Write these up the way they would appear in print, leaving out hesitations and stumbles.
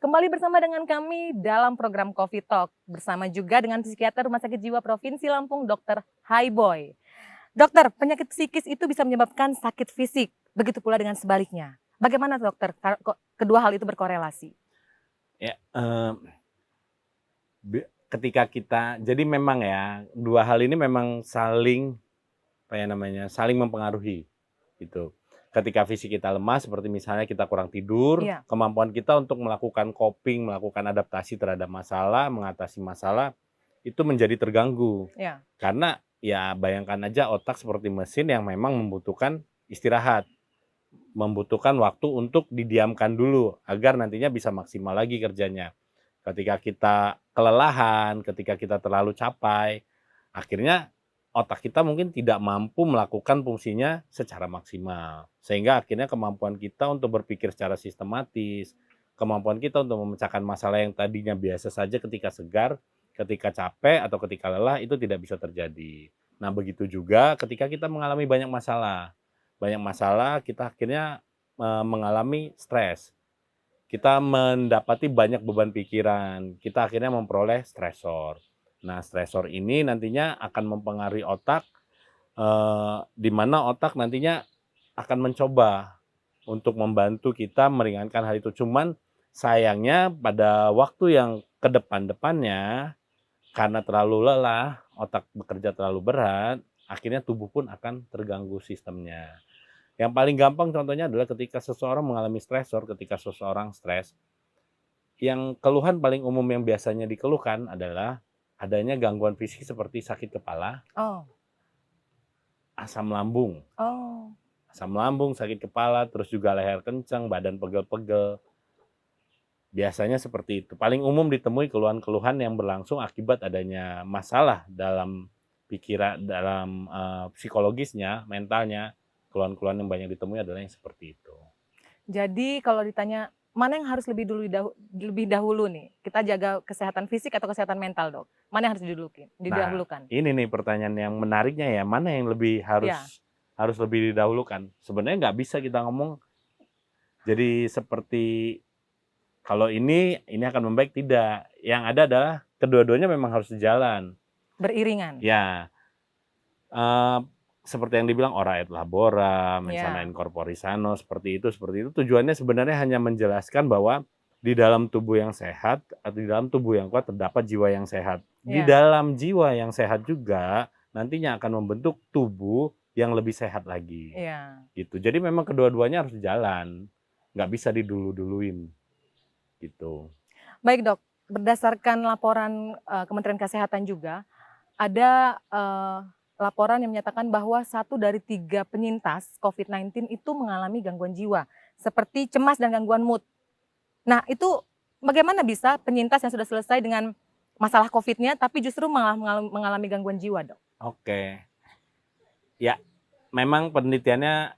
Kembali bersama dengan kami dalam program Coffee Talk bersama juga dengan psikiater Rumah Sakit Jiwa Provinsi Lampung, Dr. Highboy. Dokter, penyakit psikis itu bisa menyebabkan sakit fisik, begitu pula dengan sebaliknya. Bagaimana dokter kedua hal itu berkorelasi? Ya, ketika kita jadi memang ya, dua hal ini memang saling, saling mempengaruhi, gitu. Ketika fisik kita lemah, seperti misalnya kita kurang tidur, Iya, kemampuan kita untuk melakukan coping, melakukan adaptasi terhadap masalah, mengatasi masalah, itu menjadi terganggu. iya. Karena ya bayangkan aja otak seperti mesin yang memang membutuhkan istirahat, membutuhkan waktu untuk didiamkan dulu, agar nantinya bisa maksimal lagi kerjanya. Ketika kita kelelahan, ketika kita terlalu capai, akhirnya otak kita mungkin tidak mampu melakukan fungsinya secara maksimal. Sehingga akhirnya kemampuan kita untuk berpikir secara sistematis, kemampuan kita untuk memecahkan masalah yang tadinya biasa saja ketika segar, ketika capek atau ketika lelah itu tidak bisa terjadi. Nah, begitu juga ketika kita mengalami banyak masalah. Banyak masalah kita akhirnya mengalami stres, kita mendapati banyak beban pikiran, kita akhirnya memperoleh stresor. Nah, stresor ini nantinya akan mempengaruhi otak, di mana otak nantinya akan mencoba untuk membantu kita meringankan hal itu. Cuman sayangnya pada waktu yang ke depan-depannya, karena terlalu lelah, otak bekerja terlalu berat, akhirnya tubuh pun akan terganggu sistemnya. Yang paling gampang contohnya adalah ketika seseorang mengalami stresor, ketika seseorang stres, yang keluhan paling umum yang biasanya dikeluhkan adalah adanya gangguan fisik seperti sakit kepala, Oh, asam lambung. oh. Asam lambung, sakit kepala, terus juga leher kencang, badan pegel-pegel. Biasanya seperti itu. Paling umum ditemui keluhan-keluhan yang berlangsung akibat adanya masalah dalam pikiran, dalam psikologisnya, mentalnya. Keluhan-keluhan yang banyak ditemui adalah yang seperti itu. Jadi kalau ditanya mana yang harus lebih dahulu nih? Kita jaga kesehatan fisik atau kesehatan mental, Dok? Mana yang harus Nah, didahulukan? ini nih pertanyaan yang menariknya ya, mana yang lebih Ya, harus lebih didahulukan? Sebenarnya nggak bisa kita ngomong jadi seperti kalau ini akan membaik, tidak. Yang ada adalah kedua-duanya memang harus sejalan. beriringan. Ya, eee, seperti yang dibilang ora et labora, mensana in Ya, corpore sano, seperti itu seperti itu. Tujuannya sebenarnya hanya menjelaskan bahwa di dalam tubuh yang sehat atau di dalam tubuh yang kuat terdapat jiwa yang sehat. Di ya, dalam jiwa yang sehat juga nantinya akan membentuk tubuh yang lebih sehat lagi, ya. gitu. Jadi memang kedua-duanya harus jalan, nggak bisa didulu-duluin, gitu. Baik, Dok. Berdasarkan laporan Kementerian Kesehatan juga, ada laporan yang menyatakan bahwa 1 dari 3 penyintas COVID-19 itu mengalami gangguan jiwa, seperti cemas dan gangguan mood. Nah, itu bagaimana bisa penyintas yang sudah selesai dengan masalah COVID-nya, tapi justru malah mengalami gangguan jiwa, Dok? Oke, ya memang penelitiannya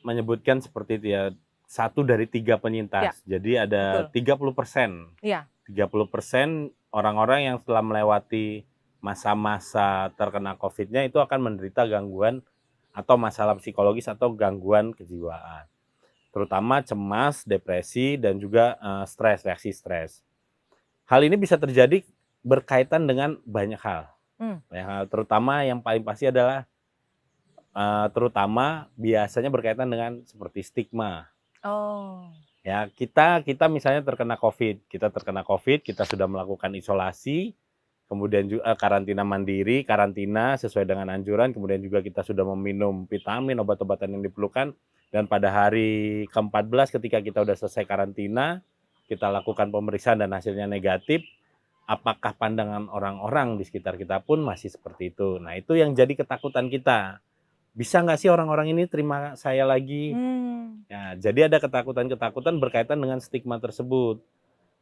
menyebutkan seperti itu ya, 1 dari 3 Ya, penyintas. Jadi ada betul. 30%. Iya, 30% orang-orang yang setelah melewati masa-masa terkena COVID-nya itu akan menderita gangguan atau masalah psikologis atau gangguan kejiwaan. Terutama cemas, depresi, dan juga stres, reaksi stres. Hal ini bisa terjadi berkaitan dengan banyak hal. mmm, Banyak hal, terutama yang paling pasti adalah terutama biasanya berkaitan dengan seperti stigma. oh, Ya, kita misalnya terkena COVID, kita sudah melakukan isolasi, kemudian juga karantina mandiri, karantina sesuai dengan anjuran, kemudian juga kita sudah meminum vitamin, obat-obatan yang diperlukan, dan pada hari ke-14 ketika kita sudah selesai karantina, kita lakukan pemeriksaan dan hasilnya negatif, apakah pandangan orang-orang di sekitar kita pun masih seperti itu. Nah, itu yang jadi ketakutan kita. Bisa nggak sih orang-orang ini terima saya lagi? mmm, Ya, jadi ada ketakutan-ketakutan berkaitan dengan stigma tersebut.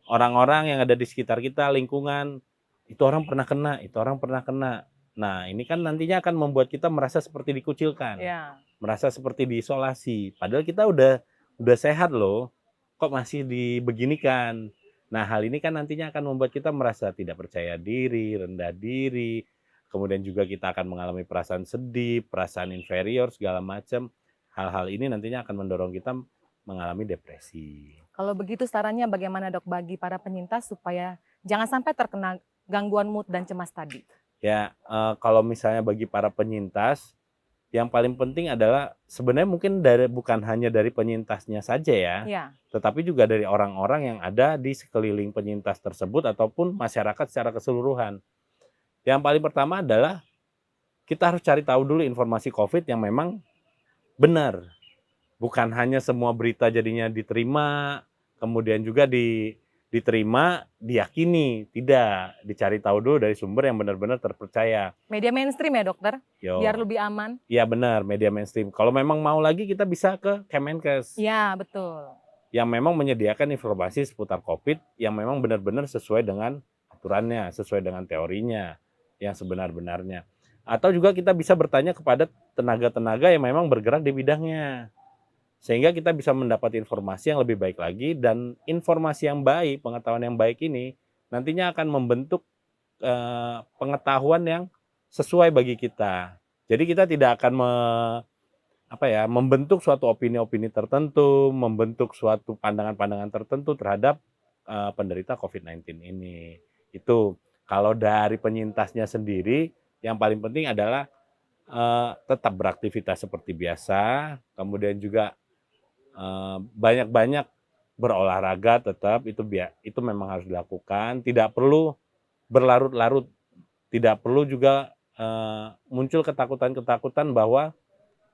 Orang-orang yang ada di sekitar kita, lingkungan, itu orang pernah kena, itu orang pernah kena. Nah, ini kan nantinya akan membuat kita merasa seperti dikucilkan, iya. merasa seperti diisolasi. Padahal kita udah sehat loh, kok masih dibeginikan. Nah, hal ini kan nantinya akan membuat kita merasa tidak percaya diri, rendah diri, kemudian juga kita akan mengalami perasaan sedih, perasaan inferior, segala macam. Hal-hal ini nantinya akan mendorong kita mengalami depresi. Kalau begitu sarannya bagaimana Dok bagi para penyintas supaya jangan sampai terkena gangguan mood dan cemas tadi? Ya, kalau misalnya bagi para penyintas, yang paling penting adalah sebenarnya mungkin bukan hanya dari penyintasnya saja ya, Ya, tetapi juga dari orang-orang yang ada di sekeliling penyintas tersebut ataupun masyarakat secara keseluruhan. Yang paling pertama adalah kita harus cari tahu dulu informasi COVID yang memang benar. Bukan hanya semua berita jadinya diterima, kemudian juga diterima, diyakini. Tidak, dicari tahu dulu dari sumber yang benar-benar terpercaya. media mainstream ya dokter, biar Yo, lebih aman. iya benar, media mainstream. Kalau memang mau lagi kita bisa ke Kemenkes Ya betul. yang memang menyediakan informasi seputar COVID yang memang benar-benar sesuai dengan aturannya, sesuai dengan teorinya yang sebenar-benarnya. Atau juga kita bisa bertanya kepada tenaga-tenaga yang memang bergerak di bidangnya. Sehingga kita bisa mendapat informasi yang lebih baik lagi, dan informasi yang baik, pengetahuan yang baik ini nantinya akan membentuk pengetahuan yang sesuai bagi kita. Jadi kita tidak akan membentuk suatu opini-opini tertentu, membentuk suatu pandangan-pandangan tertentu terhadap penderita COVID-19 ini. Itu kalau dari penyintasnya sendiri, yang paling penting adalah tetap beraktivitas seperti biasa, kemudian juga banyak-banyak berolahraga tetap, itu memang harus dilakukan, tidak perlu berlarut-larut, tidak perlu juga muncul ketakutan-ketakutan bahwa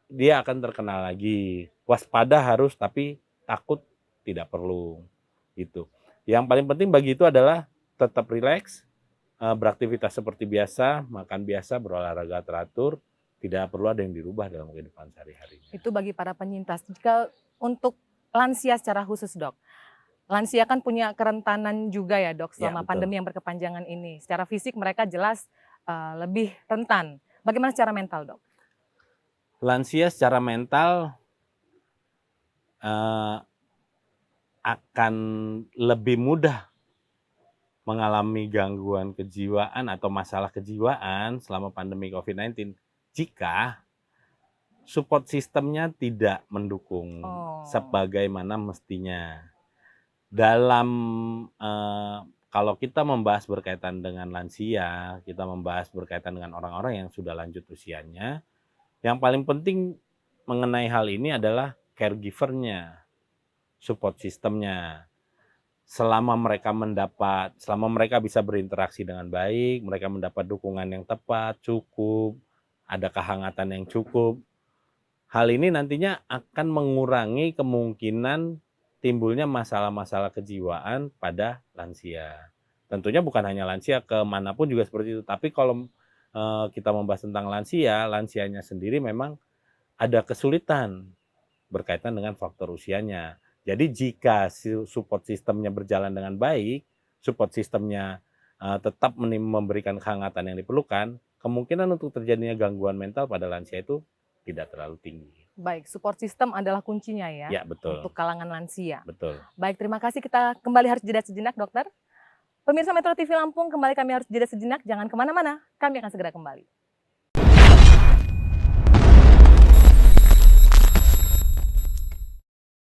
dia akan terkena lagi. Waspada harus, tapi takut tidak perlu, gitu. Yang paling penting bagi itu adalah tetap rileks, beraktivitas seperti biasa, makan biasa, berolahraga teratur, tidak perlu ada yang dirubah dalam kehidupan sehari-harinya. Itu bagi para penyintas. Jika untuk lansia secara khusus Dok, lansia kan punya kerentanan juga ya Dok Ya, selama betul. pandemi yang berkepanjangan ini. Secara fisik mereka jelas lebih rentan. Bagaimana secara mental Dok? Lansia secara mental akan lebih mudah mengalami gangguan kejiwaan atau masalah kejiwaan selama pandemi COVID-19 jika support sistemnya tidak mendukung sebagaimana mestinya. Dalam kalau kita membahas berkaitan dengan lansia, kita membahas berkaitan dengan orang-orang yang sudah lanjut usianya, yang paling penting mengenai hal ini adalah caregiver-nya, support sistemnya. Selama mereka bisa berinteraksi dengan baik, mereka mendapat dukungan yang tepat, cukup, ada kehangatan yang cukup, hal ini nantinya akan mengurangi kemungkinan timbulnya masalah-masalah kejiwaan pada lansia. Tentunya bukan hanya lansia, kemanapun juga seperti itu. Tapi kalau kita membahas tentang lansia, lansianya sendiri memang ada kesulitan berkaitan dengan faktor usianya. Jadi jika support sistemnya berjalan dengan baik, support sistemnya tetap memberikan kehangatan yang diperlukan, kemungkinan untuk terjadinya gangguan mental pada lansia itu tidak terlalu tinggi. Baik, support system adalah kuncinya ya, Ya, betul. untuk kalangan lansia. Betul. Baik, terima kasih. Kita kembali harus jeda sejenak, dokter. Pemirsa Metro TV Lampung, kembali kami harus jeda sejenak. Jangan kemana-mana, kami akan segera kembali.